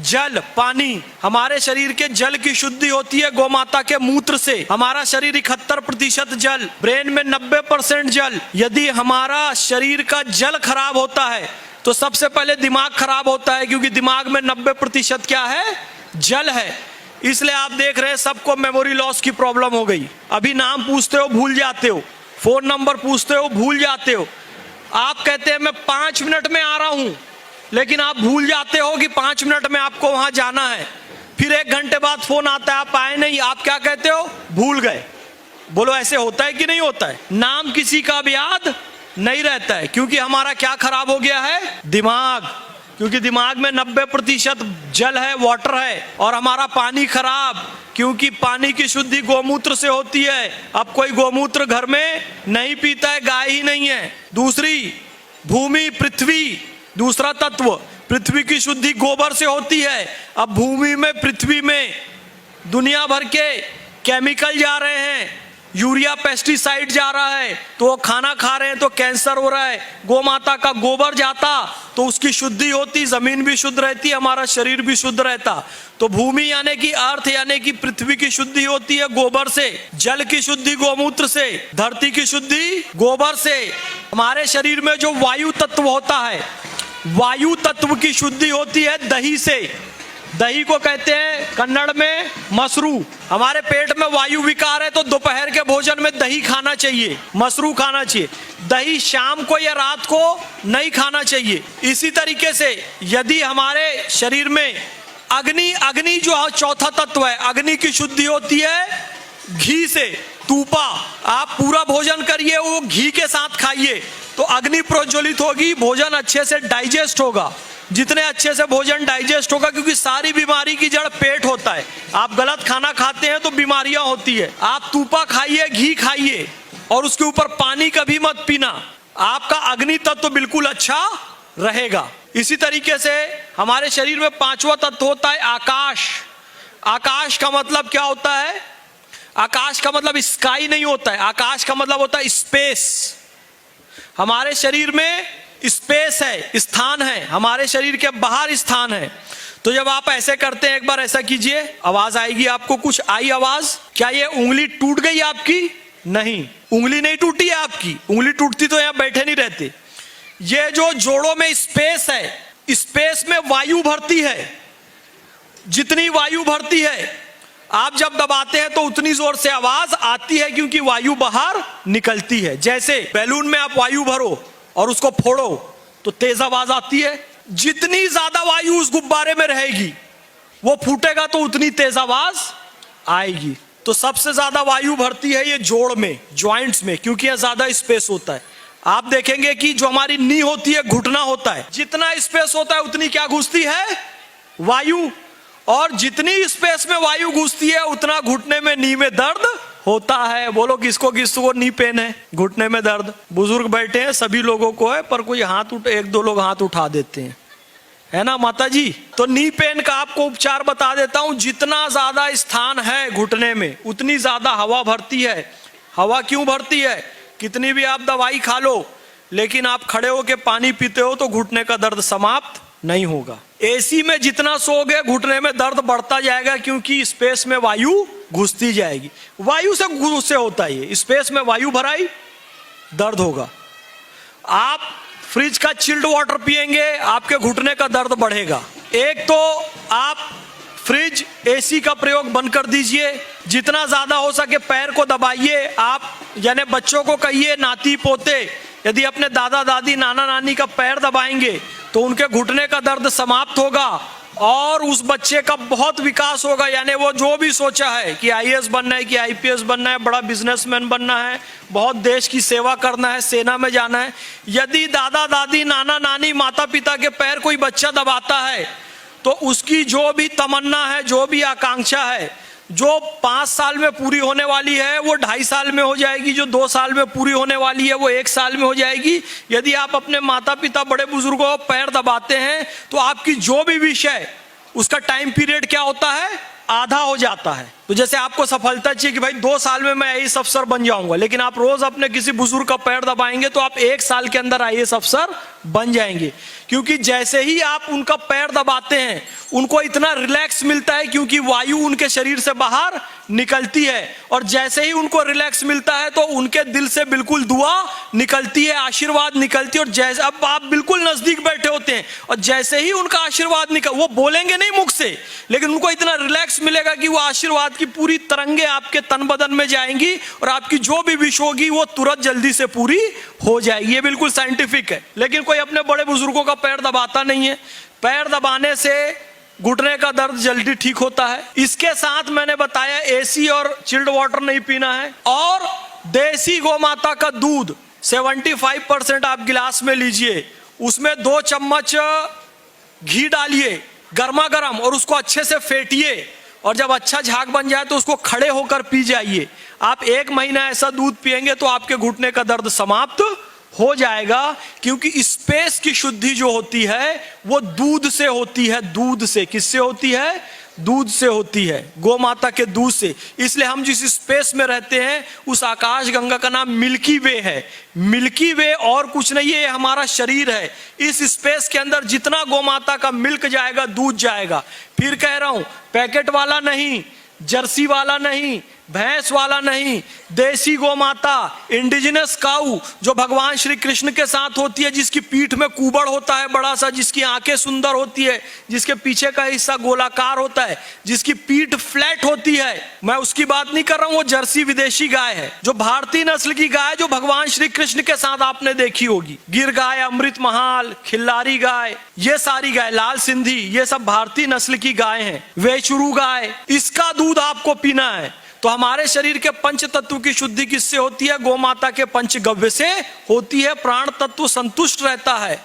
जल, पानी। हमारे शरीर के जल की शुद्धि होती है गोमाता के मूत्र से। हमारा शरीर 71% जल, ब्रेन में 90% जल। यदि हमारा शरीर का जल खराब होता है तो सबसे पहले दिमाग खराब होता है, क्योंकि दिमाग में 90% क्या है? जल है। इसलिए आप देख रहे हैं सबको मेमोरी लॉस की प्रॉब्लम हो गई। अभी नाम पूछते हो भूल जाते हो, फोन नंबर पूछते हो भूल जाते हो। आप कहते हैं मैं 5 मिनट में आ रहा हूं, लेकिन आप भूल जाते हो कि 5 मिनट में आपको वहां जाना है। फिर 1 घंटे बाद फोन आता है, आप आए नहीं। आप क्या कहते हो? भूल गए। बोलो ऐसे होता है कि नहीं होता है? नाम किसी का भी याद नहीं रहता है, क्योंकि हमारा क्या खराब हो गया है? दिमाग। क्योंकि दिमाग में 90% जल है, वाटर है। और हमारा पानी खराब, क्योंकि पानी की शुद्धि गोमूत्र से होती है। अब कोई गोमूत्र घर में नहीं पीता है, गाय ही नहीं है। दूसरी, भूमि, पृथ्वी, दूसरा तत्व। पृथ्वी की शुद्धि गोबर से होती है। अब भूमि में, पृथ्वी में दुनिया भर के केमिकल जा रहे हैं, यूरिया, पेस्टिसाइड जा रहा है, तो वो खाना खा रहे हैं तो कैंसर हो रहा है। गोमाता का गोबर जाता तो उसकी शुद्धि होती, जमीन भी शुद्ध रहती, हमारा शरीर भी शुद्ध रहता। तो भूमि यानी कि अर्थ यानी कि पृथ्वी की शुद्धि होती है गोबर से, जल की शुद्धि गोमूत्र से, धरती की शुद्धि गोबर से। हमारे शरीर में जो वायु तत्व होता है, वायु तत्व की शुद्धि होती है दही से। दही को कहते हैं कन्नड़ में मसरू। हमारे पेट में वायु विकार है तो दोपहर के भोजन में दही खाना चाहिए, मसरू खाना चाहिए। दही शाम को या रात को नहीं खाना चाहिए। इसी तरीके से यदि हमारे शरीर में अग्नि, अग्नि जो चौथा तत्व है, अग्नि की शुद्धि होती है घी से। तूपा, आप पूरा भोजन करिए, वो घी के साथ खाइए तो अग्नि प्रज्वलित होगी, भोजन अच्छे से डाइजेस्ट होगा। जितने अच्छे से भोजन डाइजेस्ट होगा, क्योंकि सारी बीमारी की जड़ पेट होता है। आप गलत खाना खाते हैं तो बीमारियां होती है। आप तूपा खाइए, घी खाइए, और उसके ऊपर पानी कभी मत पीना, आपका अग्नि तत्व बिल्कुल अच्छा रहेगा। इसी तरीके से हमारे शरीर में 5वां तत्व होता है आकाश। आकाश का मतलब क्या होता है? आकाश का मतलब स्काई नहीं होता है, आकाश का मतलब होता है स्पेस। हमारे शरीर में स्पेस है, स्थान है, हमारे शरीर के बाहर स्थान है। तो जब आप ऐसे करते हैं, एक बार ऐसा कीजिए, आवाज आएगी आपको। कुछ आई आवाज? क्या ये उंगली टूट गई आपकी? नहीं, उंगली नहीं टूटी है आपकी। उंगली टूटती तो यहां बैठे नहीं रहते। ये जो जोड़ों में स्पेस है, स्पेस में वायु भरती है। जितनी वायु भरती है, आप जब दबाते हैं तो उतनी जोर से आवाज आती है, क्योंकि वायु बाहर निकलती है। जैसे बैलून में आप वायु भरो और उसको फोड़ो तो तेज आवाज आती है। जितनी ज्यादा वायु उस गुब्बारे में रहेगी, वो फूटेगा तो उतनी तेज आवाज आएगी। तो सबसे ज्यादा वायु भरती है ये जोड़ में, जॉइंट्स में, क्योंकि यह ज्यादा स्पेस होता है। आप देखेंगे कि जो हमारी नी होती है, घुटना होता है, जितना स्पेस होता है उतनी क्या घुसती है? वायु। और जितनी स्पेस में वायु घुसती है उतना घुटने में, नी में दर्द होता है। बोलो किसको किसको नी पेन है? घुटने में दर्द। बुजुर्ग बैठे हैं, सभी लोगों को है, पर कोई हाथ उठ, 1-2 लोग हाथ उठा देते हैं, है ना माता जी? तो नी पेन का आपको उपचार बता देता हूं। जितना ज्यादा स्थान है घुटने में, उतनी ज्यादा हवा भरती है। हवा क्यों भरती है? कितनी भी आप दवाई खा लो, लेकिन आप खड़े होके पानी पीते हो तो घुटने का दर्द समाप्त नहीं होगा। एसी में जितना सोओगे घुटने में दर्द बढ़ता जाएगा, क्योंकि स्पेस में वायु घुसती जाएगी। वायु से होता है, स्पेस में वायु भराई, दर्द होगा। आप फ्रिज का चिल्ड वाटर पिएंगे, आपके घुटने का दर्द बढ़ेगा। एक तो आप फ्रिज, एसी का प्रयोग बंद कर दीजिए। जितना ज्यादा हो सके पैर को दबाइए। आप यानी बच्चों को कहिए, नाती पोते यदि अपने दादा दादी, नाना नानी का पैर दबाएंगे तो उनके घुटने का दर्द समाप्त होगा और उस बच्चे का बहुत विकास होगा। यानी वो जो भी सोचा है कि आईएएस बनना है, कि आईपीएस बनना है, बड़ा बिजनेसमैन बनना है, बहुत देश की सेवा करना है, सेना में जाना है, यदि दादा दादी, नाना नानी, माता पिता के पैर कोई बच्चा दबाता है तो उसकी जो भी तमन्ना है, जो भी आकांक्षा है, जो 5 साल में पूरी होने वाली है वो 2.5 साल में हो जाएगी, जो 2 साल में पूरी होने वाली है वो 1 साल में हो जाएगी। यदि आप अपने माता पिता, बड़े बुजुर्गों को पैर दबाते हैं तो आपकी जो भी विश है उसका टाइम पीरियड क्या होता है? आधा हो जाता है। तो जैसे आपको सफलता चाहिए कि भाई 2 साल में मैं आईएएस अफसर बन जाऊंगा, लेकिन आप रोज अपने किसी बुजुर्ग का पैर दबाएंगे तो आप 1 साल के अंदर आईएएस अफसर बन जाएंगे। क्योंकि जैसे ही आप उनका पैर दबाते हैं उनको इतना रिलैक्स मिलता है, क्योंकि वायु उनके शरीर से बाहर निकलती है, और जैसे ही उनको रिलैक्स मिलता है तो उनके दिल से बिल्कुल दुआ निकलती है, आशीर्वाद निकलती है। और जैसे अब आप बिल्कुल नजदीक बैठे होते हैं और जैसे ही उनका आशीर्वाद निकल, वो बोलेंगे नहीं मुख से, लेकिन उनको इतना रिलैक्स मिलेगा कि वो आशीर्वाद की पूरी तरंगे आपके तन बदन में जाएंगी और आपकी जो भी विश होगी वो तुरंत जल्दी से पूरी हो जाएगी। ये बिल्कुल साइंटिफिक है। लेकिन कोई अपने बड़े बुजुर्गों का पैर दबाता नहीं है। पैर दबाने से घुटने का दर्द जल्दी ठीक होता है। इसके साथ मैंने बताया एसी और चिल्ड वाटर नहीं पीना है, और देसी गौ माता का दूध 75% आप गिलास में लीजिए, उसमें 2 चम्मच घी डालिए गर्मा गर्म और उसको अच्छे से फेंटिए, और जब अच्छा झाग बन जाए तो उसको खड़े होकर पी जाइए। आप 1 महीना ऐसा दूध पिएंगे तो आपके घुटने का दर्द समाप्त हो जाएगा। क्योंकि स्पेस की शुद्धि जो होती है वो दूध से होती है। दूध से, किससे होती है? दूध से होती है, गौ माता के दूध से। इसलिए हम जिस स्पेस में रहते हैं उस आकाश गंगा का नाम मिल्की वे है। मिल्की वे और कुछ नहीं है, ये हमारा शरीर है। इस स्पेस के अंदर जितना गौ माता का मिल्क जाएगा, दूध जाएगा। फिर कह रहा हूं, पैकेट वाला नहीं, जर्सी वाला नहीं, भैंस वाला नहीं, देसी गौ माता, इंडिजिनस काऊ जो भगवान श्री कृष्ण के साथ होती है, जिसकी पीठ में कुबड़ होता है बड़ा सा, जिसकी आंखें सुंदर होती है, जिसके पीछे का हिस्सा गोलाकार होता है, जिसकी पीठ फ्लैट होती है, मैं उसकी बात नहीं कर रहा हूं। वो जर्सी विदेशी गाय है। जो भारतीय नस्ल की गाय जो भगवान श्री कृष्ण के साथ आपने देखी होगी, गिर गाय, अमृत महाल, खिल्लारी गाय, ये सारी गाय, लाल सिंधी, ये सब भारतीय नस्ल की गाय हैं। वेचुरू गाय, इसका दूध आपको पीना है। तो हमारे शरीर के पंच तत्व की शुद्धि किससे होती है? गौ माता के पंचगव्य से होती है। प्राण तत्व संतुष्ट रहता है,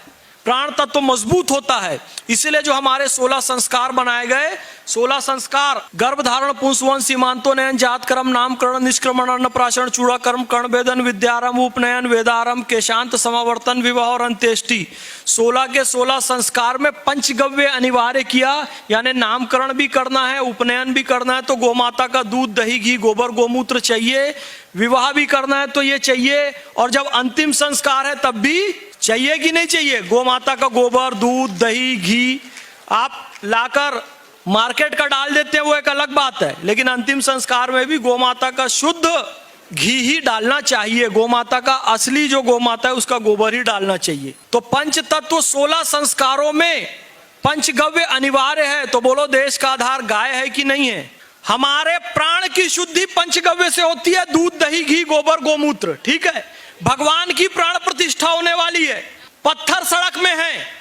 प्राण तत्व मजबूत होता है। इसलिए जो हमारे 16 संस्कार बनाए गए, 16 संस्कार गर्भ धारण, पुंसवन, सीमांतो नयन, जात कर्म, नामकरण, निष्क्रमण, अन्नप्राशन, चूड़ा कर्म, कर्ण भेदन, विद्यारंभ, उपनयन, वेदारंभ, केशांत, समावर्तन, विवाह और अंत्येष्टि। 16 के 16 संस्कार में पंचगव्य अनिवार्य किया, यानी नामकरण भी करना है, उपनयन भी करना है तो गौ माता का दूध, दही, घी, गोबर, गोमूत्र चाहिए। विवाह भी करना है तो ये चाहिए, और जब अंतिम संस्कार है तब भी चाहिए कि नहीं चाहिए? गौ माता का गोबर, दूध, दही, घी आप लाकर मार्केट का डाल देते हैं वो एक अलग बात है, लेकिन अंतिम संस्कार में भी गौ माता का शुद्ध घी ही डालना चाहिए। गौ माता का असली जो गौ माता है उसका गोबर ही डालना चाहिए। तो पंच तत्व 16 संस्कारों में पंचगव्य अनिवार्य है। तो बोलो, देश का आधार गाय है कि नहीं है? हमारे प्राण की शुद्धि पंचगव्य से होती है, दूध, दही, घी, गोबर, गोमूत्र। ठीक है, भगवान की प्राण प्रतिष्ठा होने वाली है। पत्थर सड़क में है,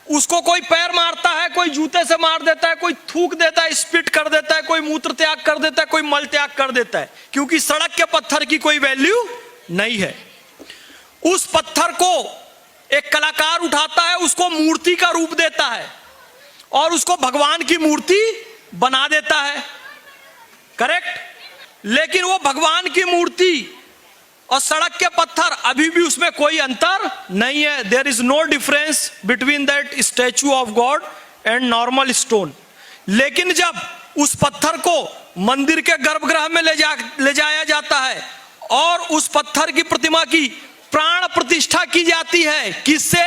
उसको कोई पैर मारता है, कोई जूते से मार देता है, कोई थूक देता है, स्पिट कर देता है, कोई मूत्र त्याग कर देता है, कोई मल त्याग कर देता है, क्योंकि सड़क के पत्थर की कोई वैल्यू नहीं है। उस पत्थर को एक कलाकार उठाता है, उसको मूर्ति का रूप देता है और उसको भगवान की मूर्ति बना देता है। करेक्ट? लेकिन वो भगवान की मूर्ति और सड़क के पत्थर, अभी भी उसमें कोई अंतर नहीं है। There is no difference between that statue of God and normal stone. लेकिन जब उस पत्थर को मंदिर के गर्भगृह में ले जाया जाता है और उस पत्थर की प्रतिमा की प्राण प्रतिष्ठा की जाती है, किससे?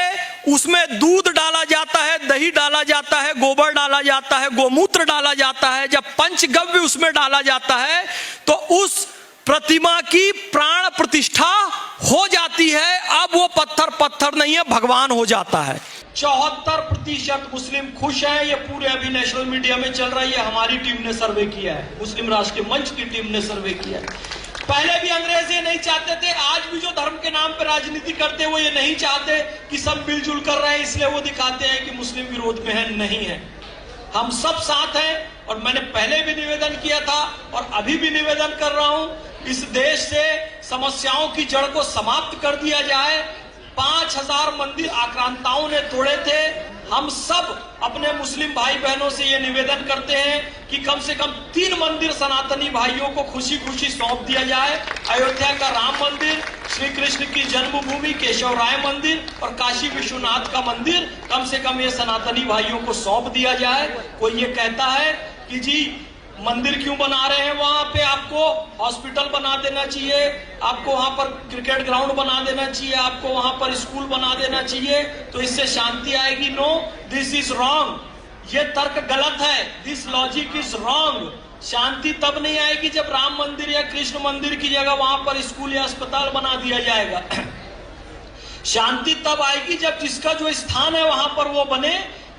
उसमें दूध डाला जाता है, दही डाला जाता है, गोबर डाला जाता है, गोमूत्र डाला जाता है। जब पंचगव्य उसमें डाला जाता है तो उस प्रतिमा की प्राण प्रतिष्ठा हो जाती है। अब वो पत्थर पत्थर नहीं है, भगवान हो जाता है। 74% मुस्लिम खुश हैं। ये पूरे अभी नेशनल मीडिया में चल रही है, हमारी टीम ने सर्वे किया है, मुस्लिम राष्ट्रीय मंच की टीम ने सर्वे किया है। पहले भी अंग्रेज ये नहीं चाहते थे, आज भी जो धर्म के नाम पर राजनीति करते हैं वो ये नहीं चाहते कि सब मिलजुल कर रहे हैं, इसलिए वो दिखाते हैं कि मुस्लिम विरोध में है। नहीं है, हम सब साथ हैं। और मैंने पहले भी निवेदन किया था और अभी भी निवेदन कर रहा हूं, इस देश से समस्याओं की जड़ को समाप्त कर दिया जाए। 5000 मंदिर आक्रांताओं ने तोड़े थे। हम सब अपने मुस्लिम भाई बहनों से ये निवेदन करते हैं कि कम से कम 3 मंदिर सनातनी भाइयों को खुशी खुशी सौंप दिया जाए। अयोध्या का राम मंदिर, श्री कृष्ण की जन्मभूमि केशव राय मंदिर और काशी विश्वनाथ का मंदिर कम से कम ये सनातनी भाइयों को सौंप दिया जाए। कोई ये कहता है कि जी मंदिर क्यों बना रहे हैं, वहां पे आपको हॉस्पिटल बना देना चाहिए, आपको वहां पर क्रिकेट ग्राउंड बना देना चाहिए, आपको वहां पर स्कूल बना देना चाहिए, तो इससे शांति आएगी। No, this is wrong. ये तर्क गलत है। This logic is wrong. शांति तब नहीं आएगी जब राम मंदिर या कृष्ण मंदिर की जगह वहां पर स्कूल या अस्पताल बना दिया जाएगा। शांति तब आएगी जब जिसका जो स्थान है वहां पर वो बने।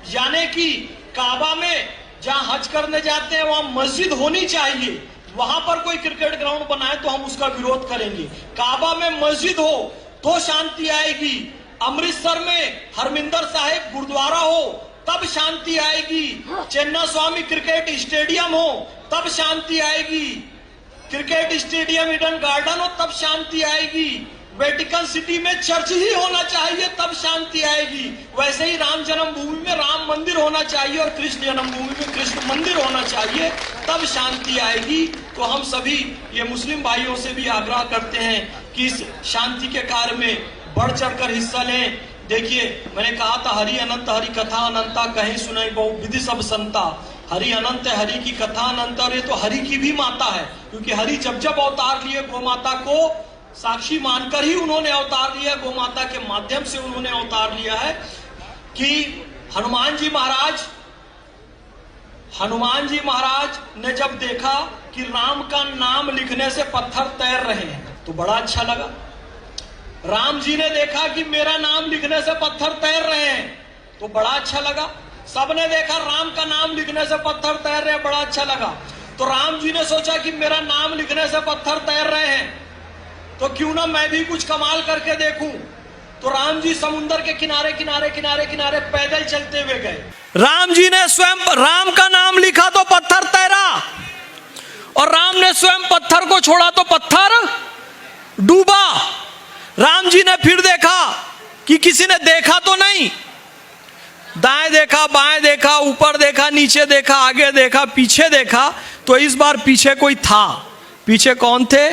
यानी कि काबा में जहां हज करने जाते हैं वहां मस्जिद होनी चाहिए, वहां पर कोई क्रिकेट ग्राउंड बनाए तो हम उसका विरोध करेंगे। काबा में मस्जिद हो तो शांति आएगी। अमृतसर में हरमिंदर साहिब गुरुद्वारा हो तब शांति आएगी। चेन्नई स्वामी क्रिकेट स्टेडियम हो तब शांति आएगी। क्रिकेट स्टेडियम ईडन गार्डन हो तब शांति आएगी। वेटिकन सिटी में चर्च ही होना चाहिए तब शांति आएगी। वैसे ही राम जन्मभूमि में राम मंदिर होना चाहिए और कृष्ण जन्मभूमि में कृष्ण मंदिर होना चाहिए, तब शांति आएगी। तो हम सभी ये मुस्लिम भाइयों से भी आग्रह करते हैं कि इस शांति के कार्य में बढ़ चढ़कर हिस्सा लें। देखिए, मैंने कहा था हरि अनंत हरि कथा अनंता, कहीं सुनाई बहु विधि सब संता। हरि अनंत है, हरि की कथा अनंत, और ये तो हरि की भी माता है, क्योंकि हरि जब जब अवतार लिए गौ माता को साक्षी मानकर ही उन्होंने अवतार लिया। गौ माता के माध्यम से उन्होंने अवतार लिया है। कि हनुमान जी महाराज ने जब देखा कि राम का नाम लिखने से पत्थर तैर रहे हैं तो बड़ा अच्छा लगा। राम जी ने देखा कि मेरा नाम लिखने से पत्थर तैर रहे हैं तो बड़ा अच्छा लगा। सबने देखा राम का नाम लिखने से पत्थर तैर रहे हैं, बड़ा अच्छा लगा। तो राम जी ने सोचा कि मेरा नाम लिखने से पत्थर तैर रहे हैं तो क्यों ना मैं भी कुछ कमाल करके देखूं। तो राम जी समुद्र के किनारे किनारे किनारे किनारे पैदल चलते हुए गए। राम जी ने स्वयं राम का नाम लिखा तो पत्थर तैरा, और राम ने स्वयं पत्थर को छोड़ा तो पत्थर डूबा। राम जी ने फिर देखा कि किसी ने देखा तो नहीं। दाएं देखा, बाएं देखा, ऊपर देखा, नीचे देखा, आगे देखा, पीछे देखा, तो इस बार पीछे कोई था। पीछे कौन थे?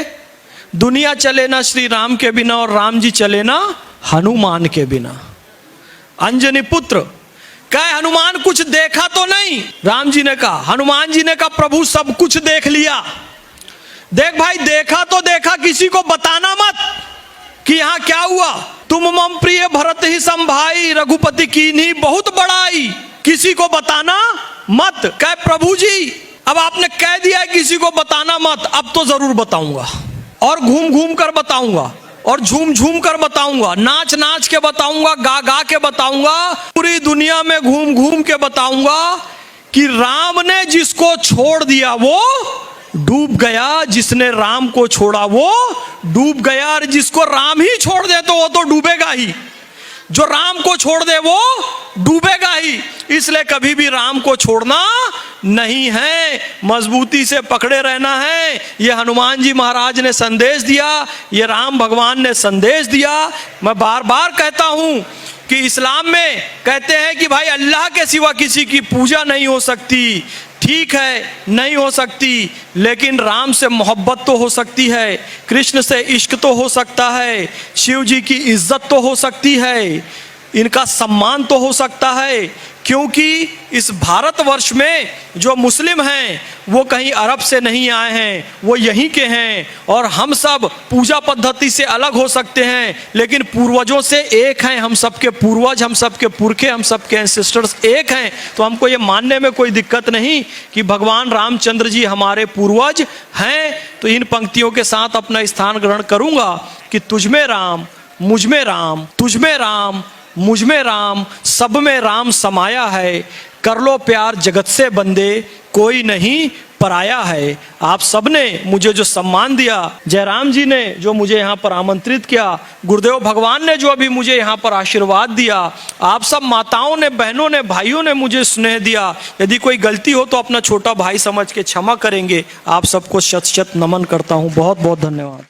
दुनिया चले ना श्री राम के बिना और राम जी चले ना हनुमान के बिना। अंजनी पुत्र कहे हनुमान कुछ देखा तो नहीं? राम जी ने कहा, हनुमान जी ने कहा प्रभु सब कुछ देख लिया। देख भाई, देखा तो देखा, किसी को बताना मत कि यहां क्या हुआ। तुम मम प्रिय भरत ही संभाई, रघुपति की नहीं बहुत बड़ाई, किसी को बताना मत। कहे प्रभु जी अब आपने कह दिया है किसी को बताना मत, अब तो जरूर बताऊंगा, और घूम घूम कर बताऊंगा, और झूम झूम कर बताऊंगा, नाच नाच के बताऊंगा, गा गा के बताऊंगा, पूरी दुनिया में घूम घूम के बताऊंगा कि राम ने जिसको छोड़ दिया वो डूब गया, जिसने राम को छोड़ा वो डूब गया। और जिसको राम ही छोड़ दे तो वो तो डूबेगा ही, जो राम को छोड़ दे वो डूबेगा ही। इसलिए कभी भी राम को छोड़ना नहीं है, मजबूती से पकड़े रहना है। ये हनुमान जी महाराज ने संदेश दिया, ये राम भगवान ने संदेश दिया। मैं बार बार कहता हूं कि इस्लाम में कहते हैं कि भाई अल्लाह के सिवा किसी की पूजा नहीं हो सकती। ठीक है, नहीं हो सकती, लेकिन राम से मोहब्बत तो हो सकती है, कृष्ण से इश्क तो हो सकता है, शिव जी की इज्जत तो हो सकती है, इनका सम्मान तो हो सकता है। क्योंकि इस भारतवर्ष में जो मुस्लिम हैं वो कहीं अरब से नहीं आए हैं, वो यहीं के हैं। और हम सब पूजा पद्धति से अलग हो सकते हैं, लेकिन पूर्वजों से एक हैं। हम सबके पूर्वज, हम सबके पुरखे, हम सबके एंसेस्टर्स एक हैं। तो हमको ये मानने में कोई दिक्कत नहीं कि भगवान रामचंद्र जी हमारे पूर्वज हैं। तो इन पंक्तियों के साथ अपना स्थान ग्रहण करूंगा कि तुझ में राम, मुझ में राम, तुझ में राम, मुझ में राम, सब में राम समाया है। कर लो प्यार जगत से बंदे, कोई नहीं पराया है। आप सबने मुझे जो सम्मान दिया, जयराम जी ने जो मुझे यहाँ पर आमंत्रित किया, गुरुदेव भगवान ने जो अभी मुझे यहाँ पर आशीर्वाद दिया, आप सब माताओं ने, बहनों ने, भाइयों ने मुझे स्नेह दिया। यदि कोई गलती हो तो अपना छोटा भाई समझ के क्षमा करेंगे। आप सबको शत शत नमन करता हूँ। बहुत बहुत धन्यवाद।